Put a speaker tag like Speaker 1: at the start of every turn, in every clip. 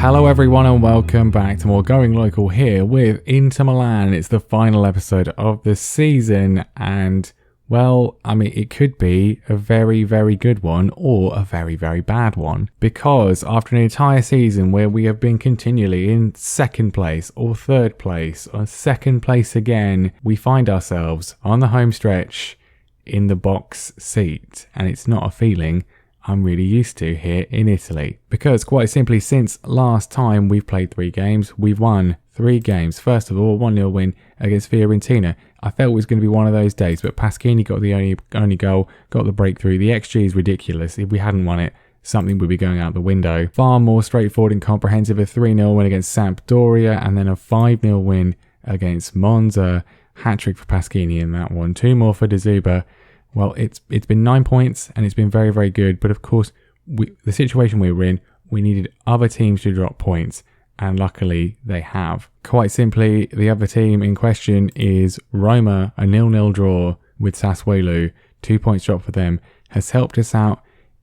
Speaker 1: Hello everyone and welcome back to more Going Local here with Inter Milan. It's the final episode of the season and, well, I mean, it could be a very, very good one or a very, very bad one. Because after an entire season where we have been continually in second place or third place or second place again, we find ourselves on the home stretch in the box seat. And it's not a feeling I'm really used to here in Italy. Because quite simply, since last time we've played 3 games, we've won 3 games. First of all, 1-0 win against Fiorentina. I felt it was going to be one of those days, but Pasquini got the only goal, got the breakthrough. The XG is ridiculous. If we hadn't won it, something would be going out the window. Far more straightforward and comprehensive. A 3-0 win against Sampdoria and then a 5-0 win against Monza. Hat-trick for Pasquini in that one. 2 more for De Zuba. Well, it's been 9 points and it's been very, very good. But of course, the situation we were in, we needed other teams to drop points. And luckily, they have. Quite simply, the other team in question is Roma. A 0-0 draw with Sassuolo. 2 points drop for them. Has helped us out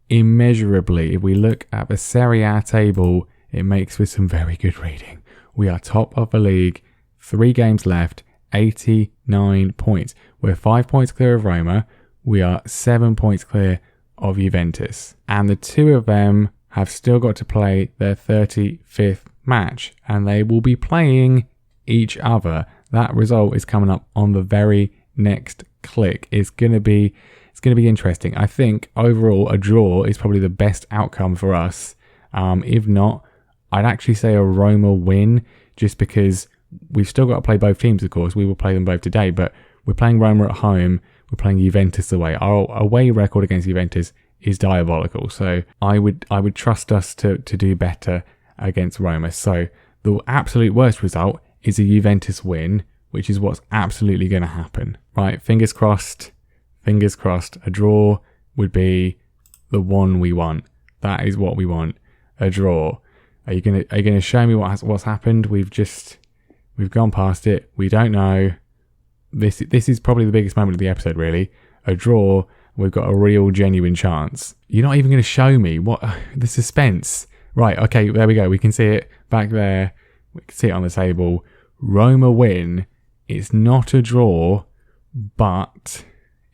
Speaker 1: immeasurably. If we look at the Serie A table, it makes for some very good reading. We are top of the league. 3 games left. 89 points. We're 5 points clear of Roma. We are 7 points clear of Juventus. And the 2 of them have still got to play their 35th match. And they will be playing each other. That result is coming up on the very next click. It's going to be interesting. I think overall a draw is probably the best outcome for us. If not, I'd actually say a Roma win, just because we've still got to play both teams, of course. We will play them both today, but we're playing Roma at home. We're playing Juventus away. Our away record against Juventus is diabolical. So I would trust us to do better against Roma. So the absolute worst result is a Juventus win, which is what's absolutely going to happen. Right? Fingers crossed. Fingers crossed. A draw would be the one we want. That is what we want. A draw. Are you gonna show me what's happened? We've gone past it. We don't know. This is probably the biggest moment of the episode, really. A draw, we've got a real, genuine chance. You're not even going to show me what the suspense. Right, okay, there we go. We can see it back there. We can see it on the table. Roma win. It's not a draw, but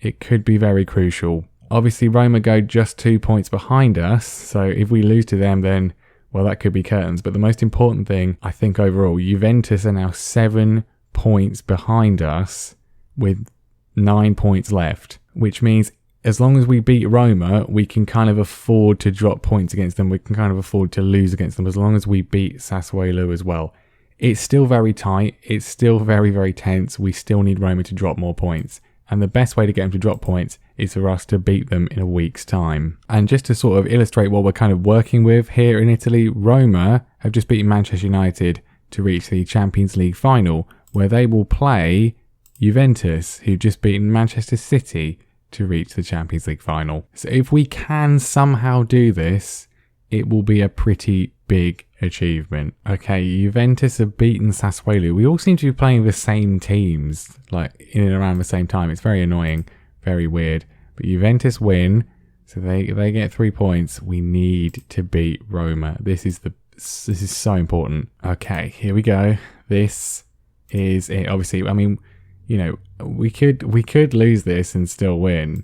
Speaker 1: it could be very crucial. Obviously, Roma go just 2 points behind us, so if we lose to them, then, well, that could be curtains. But the most important thing, I think overall, Juventus are now 7 points behind us with 9 points left, which means as long as we beat Roma, we can kind of afford to drop points against them. We can kind of afford to lose against them as long as we beat Sassuolo as well. It's still very tight. It's still very, very tense. We still need Roma to drop more points. And the best way to get them to drop points is for us to beat them in a week's time. And just to sort of illustrate what we're kind of working with here in Italy, Roma have just beaten Manchester United to reach the Champions League final, where they will play Juventus, who've just beaten Manchester City to reach the Champions League final. So if we can somehow do this, it will be a pretty big achievement. Okay, Juventus have beaten Sassuolo. We all seem to be playing the same teams, like in and around the same time. It's very annoying, very weird. But Juventus win, so they get 3 points. We need to beat Roma. This is so important. Okay, here we go. This is it. Obviously, I mean, you know, we could lose this and still win,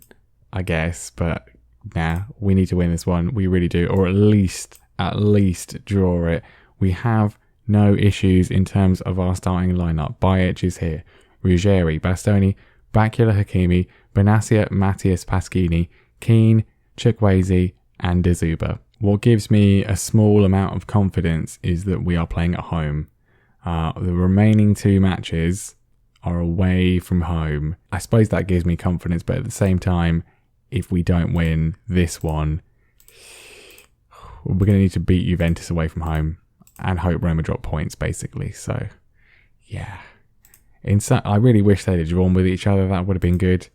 Speaker 1: I guess, but nah, we need to win this one. We really do, or at least draw it. We have no issues in terms of our starting lineup. Bajic is here, Ruggeri, Bastoni, Bakula, Hakimi, Benassia, Matthias, Pasquini, Keane, Chukwueze, and De Zuba. What gives me a small amount of confidence is that we are playing at home. The remaining 2 matches are away from home. I suppose that gives me confidence, but at the same time, if we don't win this one, we're going to need to beat Juventus away from home and hope Roma drop points, basically. So, yeah. I really wish they'd have drawn with each other. That would have been good.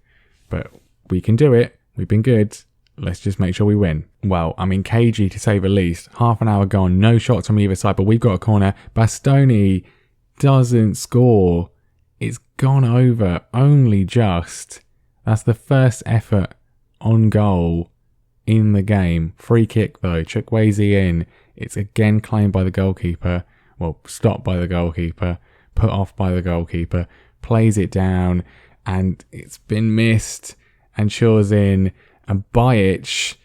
Speaker 1: But we can do it. We've been good. Let's just make sure we win. Well, I mean, cagey to say the least. Half an hour gone. No shots from either side, but we've got a corner. Bastoni doesn't score. It's gone over only just. That's the first effort on goal in the game. Free kick though. Chukwueze in. It's again claimed by the goalkeeper. Well, stopped by the goalkeeper, put off by the goalkeeper, plays it down, and it's been missed, and Shaw's in, and Bajic,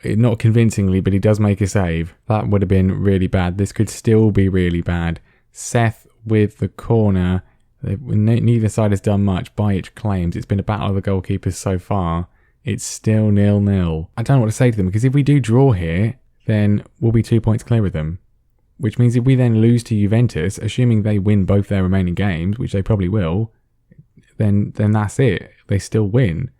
Speaker 1: not convincingly, but he does make a save. That would have been really bad. This could still be really bad. Seth with the corner. Neither side has done much. Bajic claims. It's been a battle of the goalkeepers so far. It's still 0-0. I don't know what to say to them, because if we do draw here, then we'll be 2 points clear of them. Which means if we then lose to Juventus, assuming they win both their remaining games, which they probably will, then that's it. They still win.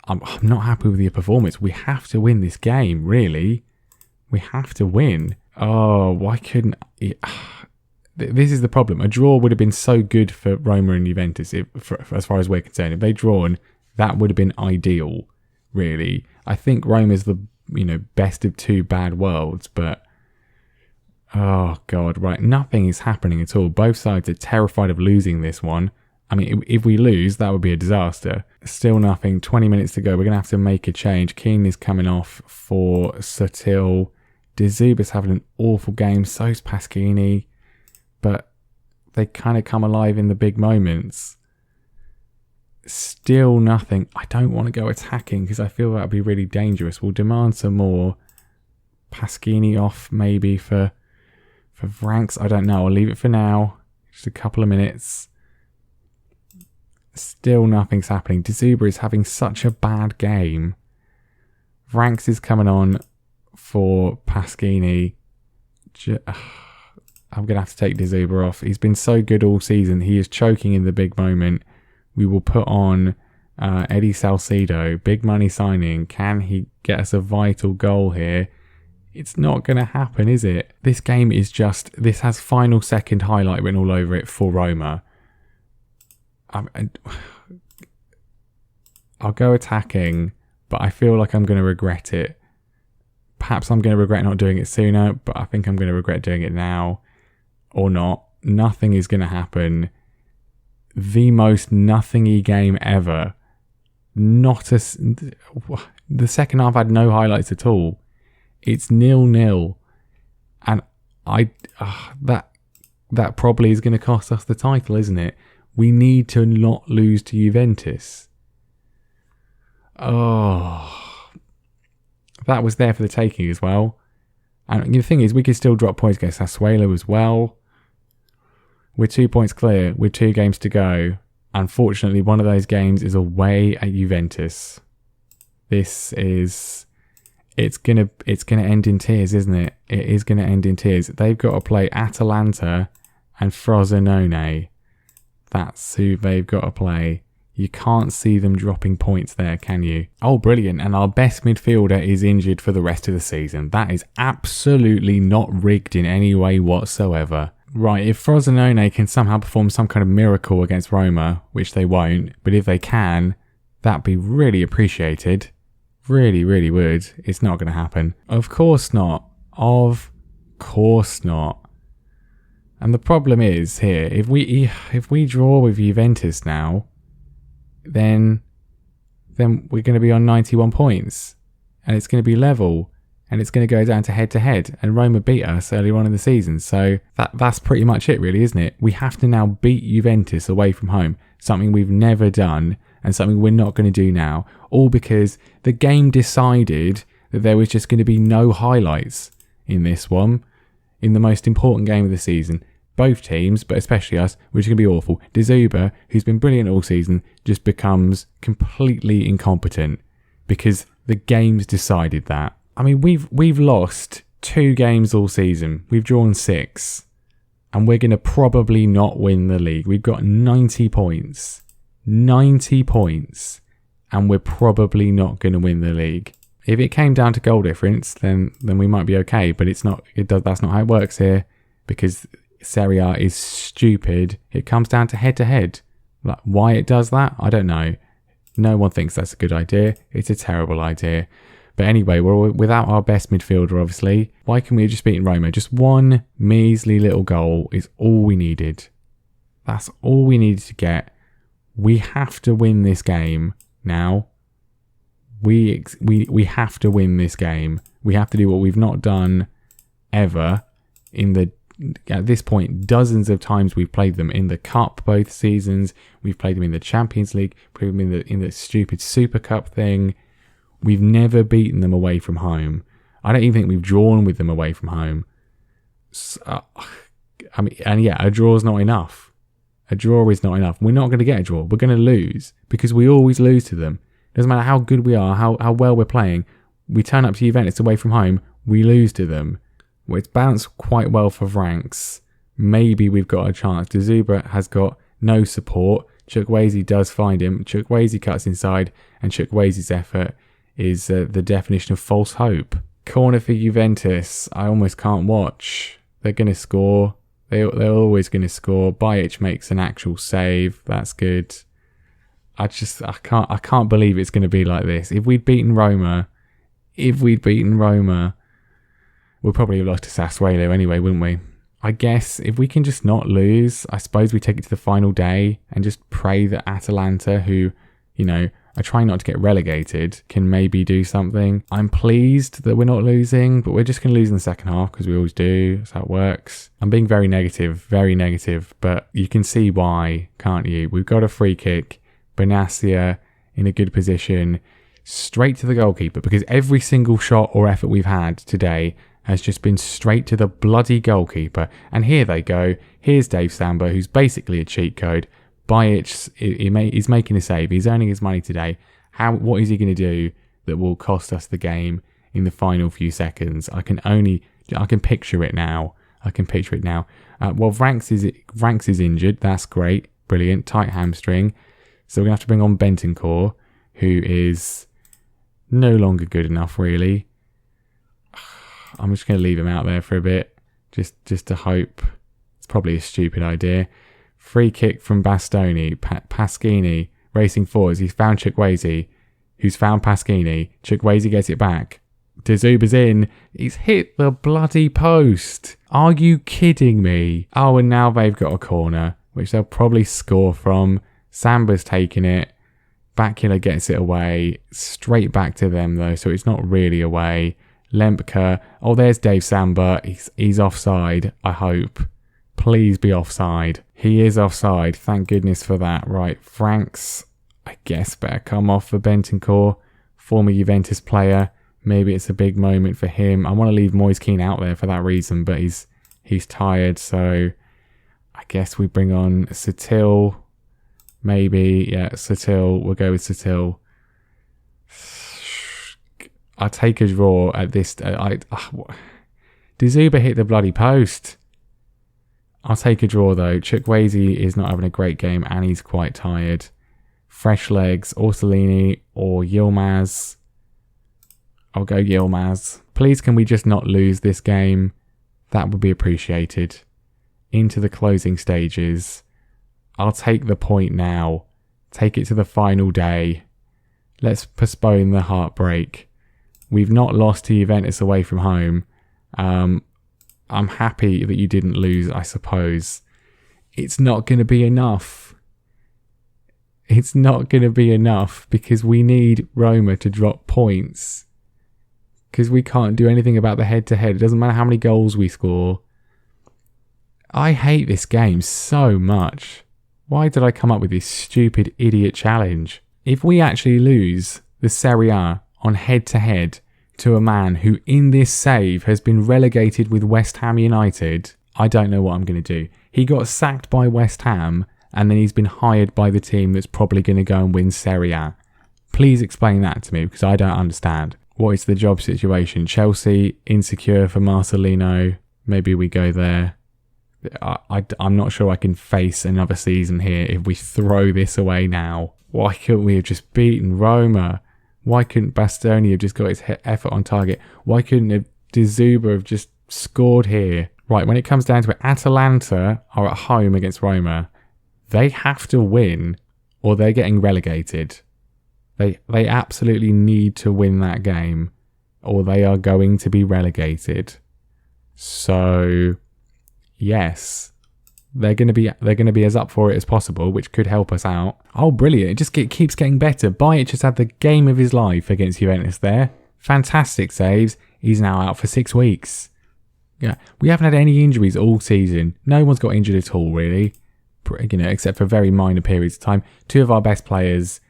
Speaker 1: I'm not happy with your performance. We have to win this game, really. We have to win. Oh, why couldn't... This is the problem. A draw would have been so good for Roma and Juventus, as far as we're concerned. If they'd drawn, that would have been ideal, really. I think Roma's the best of two bad worlds, but... Oh, God, right. Nothing is happening at all. Both sides are terrified of losing this one. I mean, if we lose, that would be a disaster. Still nothing. 20 minutes to go. We're going to have to make a change. Keane is coming off for Sotil. De Zuber's having an awful game. So's Pasquini. But they kind of come alive in the big moments. Still nothing. I don't want to go attacking because I feel that would be really dangerous. We'll demand some more. Pasquini off maybe for Vranks. I don't know. I'll leave it for now. Just a couple of minutes. Still nothing's happening. De Zuber is having such a bad game. Vranks is coming on for Pasquini. I'm going to have to take De Zuber off. He's been so good all season. He is choking in the big moment. We will put on Eddie Salcido. Big money signing. Can he get us a vital goal here? It's not going to happen, is it? This game is just... This has final second highlight written all over it for Roma. I'll go attacking, but I feel like I'm going to regret it. Perhaps I'm going to regret not doing it sooner, but I think I'm going to regret doing it now. Or not. Nothing is going to happen. The most nothing-y game ever. The second half had no highlights at all. It's 0-0. And that probably is going to cost us the title, isn't it? We need to not lose to Juventus. Oh, that was there for the taking as well. And the thing is, we could still drop points against Sassuolo as well. We're 2 points clear with 2 games to go. Unfortunately, one of those games is away at Juventus. It's gonna end in tears, isn't it? It is gonna end in tears. They've got to play Atalanta and Frosinone. That's who they've got to play. You can't see them dropping points there, can you? Oh, brilliant. And our best midfielder is injured for the rest of the season. That is absolutely not rigged in any way whatsoever. Right, if Frosinone can somehow perform some kind of miracle against Roma, which they won't, but if they can, that'd be really appreciated. Really, really would. It's not going to happen. Of course not. Of course not. And the problem is here, if we draw with Juventus now, then we're going to be on 91 points, and it's going to be level, and it's going to go down to head, and Roma beat us earlier on in the season. So that's pretty much it, really, isn't it? We have to now beat Juventus away from home, something we've never done, and something we're not going to do now, all because the game decided that there was just going to be no highlights in this one, in the most important game of the season. Both teams, but especially us, which is going to be awful. De Zuber, who's been brilliant all season, just becomes completely incompetent because the game's decided that. I mean, we've lost 2 games all season. We've drawn 6. And we're going to probably not win the league. We've got 90 points. 90 points. And we're probably not going to win the league. If it came down to goal difference, then we might be okay. But it's not. That's not how it works here, because Serie A is stupid. It comes down to head. Like, why it does that, I don't know. No one thinks that's a good idea. It's a terrible idea. But anyway, we're without our best midfielder, obviously. Why can we have just beaten Roma? Just one measly little goal is all we needed. That's all we needed to get. We have to win this game now. We have to win this game. We have to do what we've not done ever at this point, dozens of times we've played them in the Cup both seasons. We've played them in the Champions League, played them in the stupid Super Cup thing. We've never beaten them away from home. I don't even think we've drawn with them away from home. So, a draw is not enough. A draw is not enough. We're not going to get a draw. We're going to lose because we always lose to them. Doesn't matter how good we are, how well we're playing. We turn up to Juventus away from home, we lose to them. Well, it's bounced quite well for Franks. Maybe we've got a chance. De Zuber has got no support. Chukwueze does find him. Chukwueze cuts inside, and Chukwueze's effort is the definition of false hope. Corner for Juventus. I almost can't watch. They're going to score. They're always going to score. Bajic makes an actual save. That's good. I can't believe it's going to be like this. If we'd beaten Roma, we'd probably have lost to Sassuolo anyway, wouldn't we? I guess if we can just not lose, I suppose we take it to the final day and just pray that Atalanta, who, are trying not to get relegated, can maybe do something. I'm pleased that we're not losing, but we're just going to lose in the second half because we always do. That's how it works. I'm being very negative, but you can see why, can't you? We've got a free kick. Benassia in a good position. Straight to the goalkeeper, because every single shot or effort we've had today has just been straight to the bloody goalkeeper. And here they go. Here's Dave Samba, who's basically a cheat code. Bajic is making a save. He's earning his money today. What is he going to do that will cost us the game in the final few seconds? I can picture it now. Well, Franks is injured. That's great. Brilliant. Tight hamstring. So we're going to have to bring on Bentancur, who is no longer good enough, really. I'm just going to leave him out there for a bit, just to hope. It's probably a stupid idea. Free kick from Bastoni. Pasquini racing forwards. He's found Chukwueze, who's found Pasquini. Chukwueze gets it back. De Zuber's in. He's hit the bloody post. Are you kidding me? Oh, and now they've got a corner, which they'll probably score from. Samba's taking it. Bakula gets it away. Straight back to them, though, so it's not really away. Lempke. Oh, there's Dave Samba. He's offside, I hope. Please be offside. He is offside. Thank goodness for that. Right, Franks, I guess, better come off for Bentancur. Former Juventus player. Maybe it's a big moment for him. I want to leave Moise Kean out there for that reason, but he's tired, so I guess we bring on Satil. Maybe, yeah, Satil. We'll go with Satil. I'll take a draw at this. De Zuber hit the bloody post. I'll take a draw, though. Chukwueze is not having a great game, and he's quite tired. Fresh legs, Orsolini or Yilmaz. I'll go Yilmaz. Please, can we just not lose this game? That would be appreciated. Into the closing stages. I'll take the point now. Take it to the final day. Let's postpone the heartbreak. We've not lost to Juventus away from home. I'm happy that you didn't lose, I suppose. It's not going to be enough. It's not going to be enough because we need Roma to drop points. Because we can't do anything about the head-to-head. It doesn't matter how many goals we score. I hate this game so much. Why did I come up with this stupid idiot challenge? If we actually lose the Serie A on head-to-head to a man who in this save has been relegated with West Ham United, I don't know what I'm going to do. He got sacked by West Ham and then he's been hired by the team that's probably going to go and win Serie A. Please explain that to me because I don't understand. What is the job situation? Chelsea, insecure for Marcelino. Maybe we go there. I'm not sure I can face another season here if we throw this away now. Why couldn't we have just beaten Roma? Why couldn't Bastoni have just got his effort on target? Why couldn't De Zuber have just scored here? Right, when it comes down to it, Atalanta are at home against Roma. They have to win or they're getting relegated. They absolutely need to win that game or they are going to be relegated. So, yes, they're going to be as up for it as possible, which could help us out. Oh, brilliant. It keeps getting better. Bajic has had the game of his life against Juventus there. Fantastic saves. He's now out for 6 weeks. Yeah, we haven't had any injuries all season. No one's got injured at all, really. Except for very minor periods of time. 2 of our best players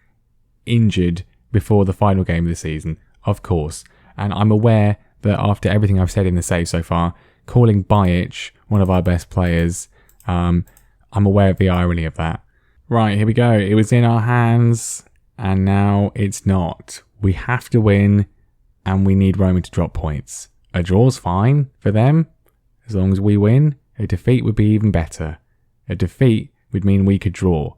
Speaker 1: injured before the final game of the season, of course. And I'm aware that after everything I've said in the save so far, calling Bajic one of our best players, I'm aware of the irony of that. Right, here we go. It was in our hands, and now it's not. We have to win, and we need Roma to drop points. A draw's fine for them, as long as we win. A defeat would be even better. A defeat would mean we could draw.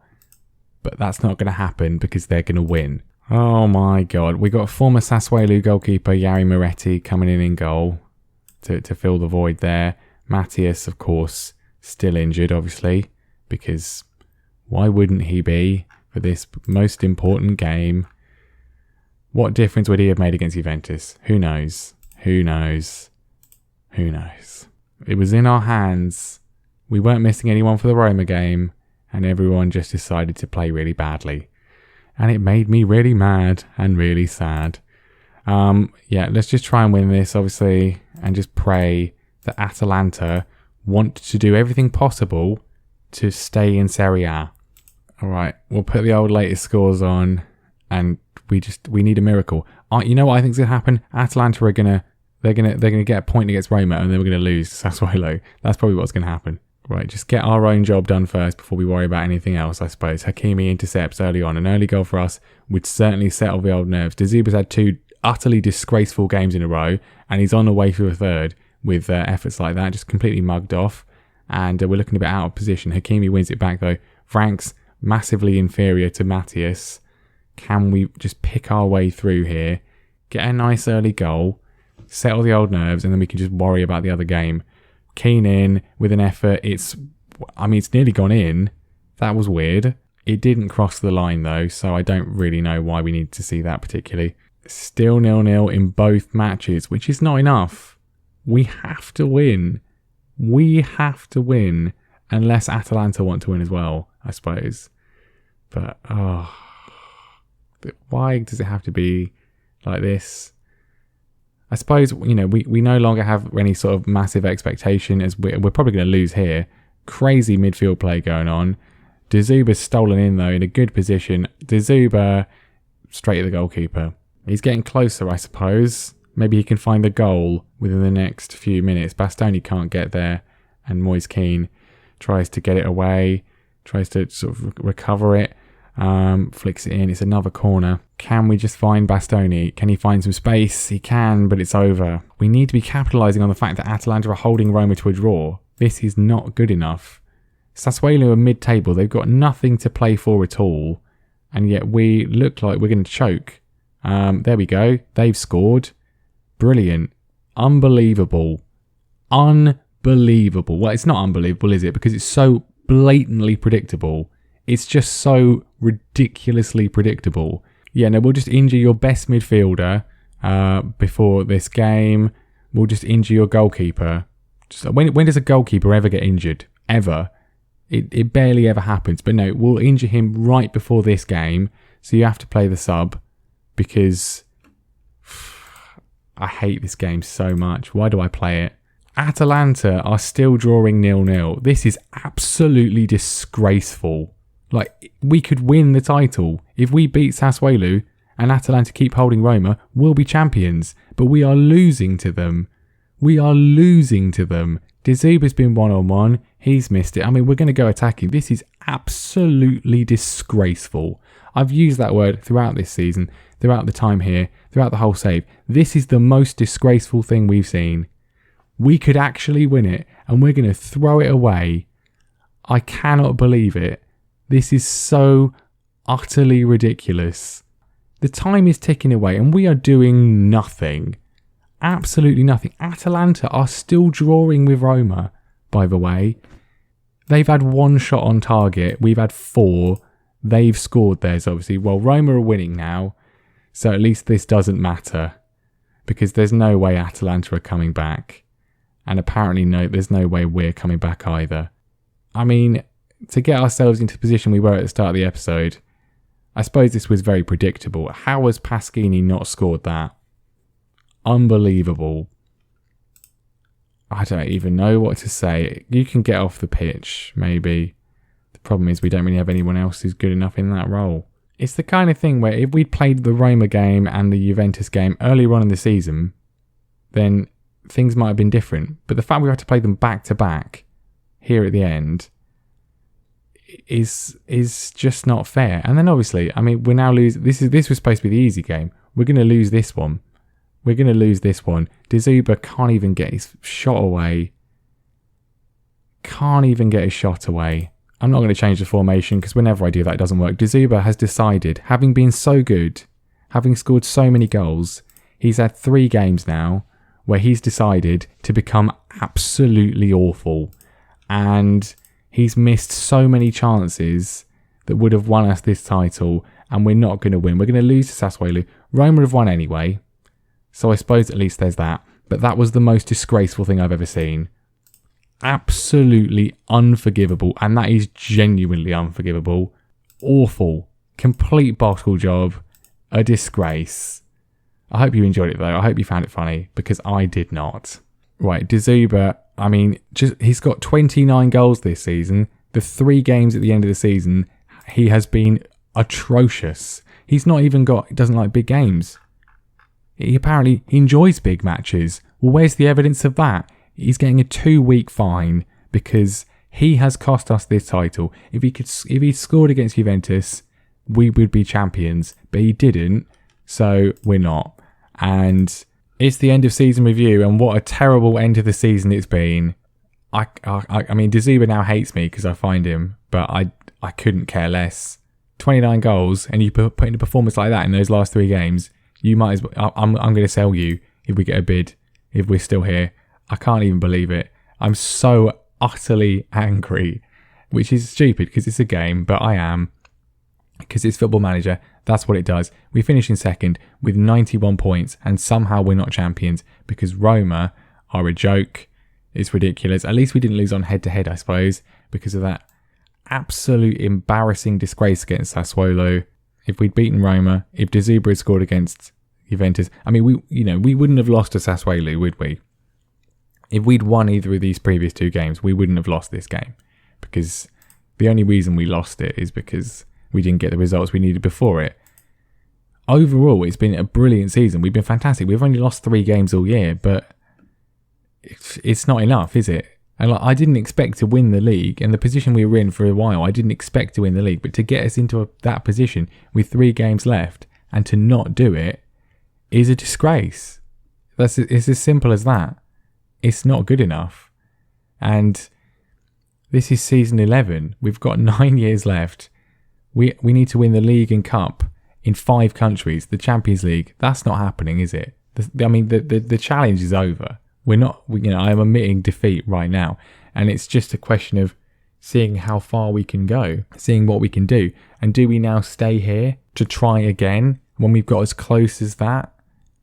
Speaker 1: But that's not going to happen because they're going to win. Oh my God. We got former Sassuolo goalkeeper Jari Moretti coming in goal to fill the void there. Matthias, of course, still injured, obviously, because why wouldn't he be for this most important game? What difference would he have made against Juventus? Who knows? Who knows? Who knows? It was in our hands. We weren't missing anyone for the Roma game, and everyone just decided to play really badly. And it made me really mad and really sad. Yeah, let's just try and win this, obviously, and just pray that Atalanta want to do everything possible to stay in Serie A. All right, we'll put the old latest scores on, and we need a miracle. You know what I think is gonna happen? Atalanta are they're gonna get a point against Roma, and then we're gonna lose to Sassuolo. That's probably what's gonna happen. Right, just get our own job done first before we worry about anything else, I suppose. Hakimi intercepts early on. An early goal for us would certainly settle the old nerves. De Zuba's had 2 utterly disgraceful games in a row, and he's on the way to a third with efforts like that, just completely mugged off. And we're looking a bit out of position. Hakimi wins it back, though. Frank's massively inferior to Matthias. Can we just pick our way through here, get a nice early goal, settle the old nerves, and then we can just worry about the other game? Keane in with an effort. It's nearly gone in. That was weird. It didn't cross the line though, so I don't really know why we need to see that particularly. Still 0-0 in both matches, which is not enough. We have to win. We have to win, unless Atalanta want to win as well, I suppose. But why does it have to be like this? I suppose, we no longer have any sort of massive expectation, as we're probably going to lose here. Crazy midfield play going on. De Zuba's stolen in, though, in a good position. De Zuba, straight at the goalkeeper. He's getting closer, I suppose. Maybe he can find the goal within the next few minutes. Bastoni can't get there, and Moise Keane tries to get it away, tries to sort of recover it. Flicks it in. It's another corner. Can we just find Bastoni? Can he find some space? He can, but it's over. We need to be capitalising on the fact that Atalanta are holding Roma to a draw. This is not good enough. Sassuolo are mid-table. They've got nothing to play for at all, and yet we look like we're going to choke. There we go. They've scored. Brilliant. Unbelievable. Unbelievable. Well, it's not unbelievable, is it? Because it's so blatantly predictable. It's just so ridiculously predictable. Yeah, no, we'll just injure your best midfielder before this game. We'll just injure your goalkeeper. When does a goalkeeper ever get injured? Ever? It barely ever happens. But no, we'll injure him right before this game. So you have to play the sub, because I hate this game so much. Why do I play it? Atalanta are still drawing 0-0. This is absolutely disgraceful. Like, we could win the title. If we beat Sassuolo and Atalanta keep holding Roma, we'll be champions. But we are losing to them. We are losing to them. De Zuba's been one-on-one. He's missed it. We're going to go attacking. This is absolutely disgraceful. I've used that word throughout this season, throughout the time here, throughout the whole save. This is the most disgraceful thing we've seen. We could actually win it, and we're going to throw it away. I cannot believe it. This is so utterly ridiculous. The time is ticking away and we are doing nothing. Absolutely nothing. Atalanta are still drawing with Roma, by the way. They've had 1 shot on target. We've had 4. They've scored theirs, obviously. Well, Roma are winning now, so at least this doesn't matter, because there's no way Atalanta are coming back. And apparently there's no way we're coming back either. To get ourselves into the position we were at the start of the episode, I suppose this was very predictable. How has Pasquini not scored that? Unbelievable. I don't even know what to say. You can get off the pitch, maybe. The problem is we don't really have anyone else who's good enough in that role. It's the kind of thing where if we'd played the Roma game and the Juventus game earlier on in the season, then things might have been different. But the fact we had to play them back to back here at the end is just not fair. And then obviously, I mean, we're now losing. This was supposed to be the easy game. We're going to lose this one. De Zuba can't even get his shot away. I'm not going to change the formation because whenever I do that, it doesn't work. De Zuba has decided, having been so good, having scored so many goals, he's had 3 games now where he's decided to become absolutely awful. And he's missed so many chances that would have won us this title, and we're not going to win. We're going to lose to Sassuolo. Roma have won anyway, so I suppose at least there's that. But that was the most disgraceful thing I've ever seen. Absolutely unforgivable, and that is genuinely unforgivable. Awful. Complete bottle job. A disgrace. I hope you enjoyed it though. I hope you found it funny, because I did not. Right, De Zuba, I mean, he's got 29 goals this season. The 3 games at the end of the season, he has been atrocious. He doesn't like big games. He enjoys big matches. Well, where's the evidence of that? He's getting a 2-week fine because he has cost us this title. If he scored against Juventus, we would be champions, but he didn't, so we're not. And it's the end of season review, and what a terrible end of the season it's been. I mean, De Zuba now hates me because I find him, but I couldn't care less. 29 goals, and you put in a performance like that in those last 3 games, you might as well. I'm going to sell you if we get a bid, if we're still here. I can't even believe it. I'm so utterly angry, which is stupid because it's a game, but I am, because it's Football Manager. That's what it does. We finish in second with 91 points, and somehow we're not champions because Roma are a joke. It's ridiculous. At least we didn't lose on head-to-head, I suppose, because of that absolute embarrassing disgrace against Sassuolo. If we'd beaten Roma, if De Zuba had scored against Juventus, I mean, we wouldn't have lost to Sassuolo, would we? If we'd won either of these previous 2 games, we wouldn't have lost this game, because the only reason we lost it is because we didn't get the results we needed before it. Overall, it's been a brilliant season. We've been fantastic. We've only lost 3 games all year, but it's not enough, is it? And I didn't expect to win the league, and the position we were in for a while, I didn't expect to win the league. But to get us into that position with 3 games left and to not do it is a disgrace. It's as simple as that. It's not good enough. And this is season 11. We've got 9 years left. We need to win the league and cup in 5 countries. The Champions League, that's not happening, is it? The challenge is over. We're not, I am admitting defeat right now. And it's just a question of seeing how far we can go, seeing what we can do. And do we now stay here to try again when we've got as close as that?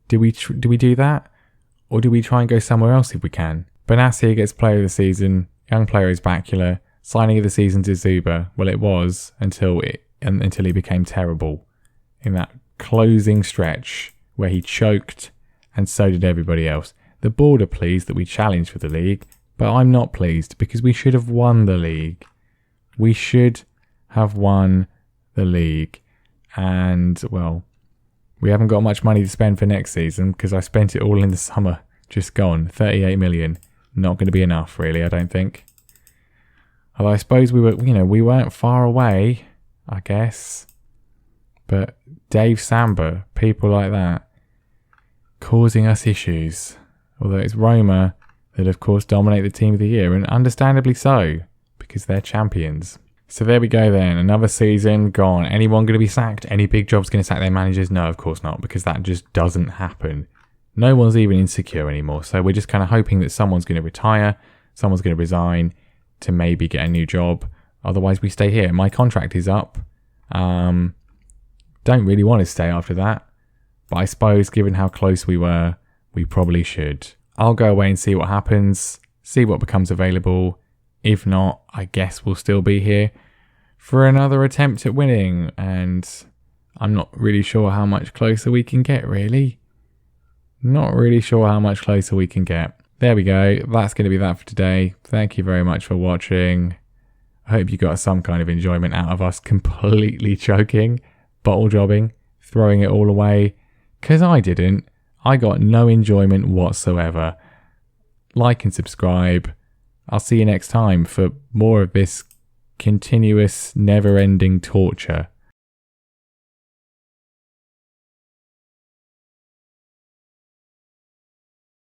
Speaker 1: Do we do that? Or do we try and go somewhere else if we can? Benassi gets player of the season. Young player is Bacula. Signing of the season to Zuba. Well, it was until he became terrible in that closing stretch where he choked, and so did everybody else. The board are pleased that we challenged for the league, but I'm not pleased because we should have won the league. We should have won the league. And, well, we haven't got much money to spend for next season because I spent it all in the summer. Just gone. 38 million. Not going to be enough, really, I don't think. Although I suppose we weren't far away, I guess. But Dave Samba, people like that, causing us issues. Although it's Roma that, of course, dominate the team of the year, and understandably so, because they're champions. So there we go then, another season gone. Anyone going to be sacked? Any big jobs going to sack their managers? No, of course not, because that just doesn't happen. No one's even insecure anymore, so we're just kind of hoping that someone's going to retire, someone's going to resign to maybe get a new job. Otherwise, we stay here. My contract is up. Don't really want to stay after that, but I suppose given how close we were, we probably should. I'll go away and see what happens, see what becomes available. If not, I guess we'll still be here for another attempt at winning, and I'm not really sure how much closer we can get, really. Not really sure how much closer we can get. there we go. That's going to be that for today. Thank you very much for watching. I hope you got some kind of enjoyment out of us completely choking, bottle jobbing, throwing it all away. Because I didn't. I got no enjoyment whatsoever. Like and subscribe. I'll see you next time for more of this continuous, never-ending torture.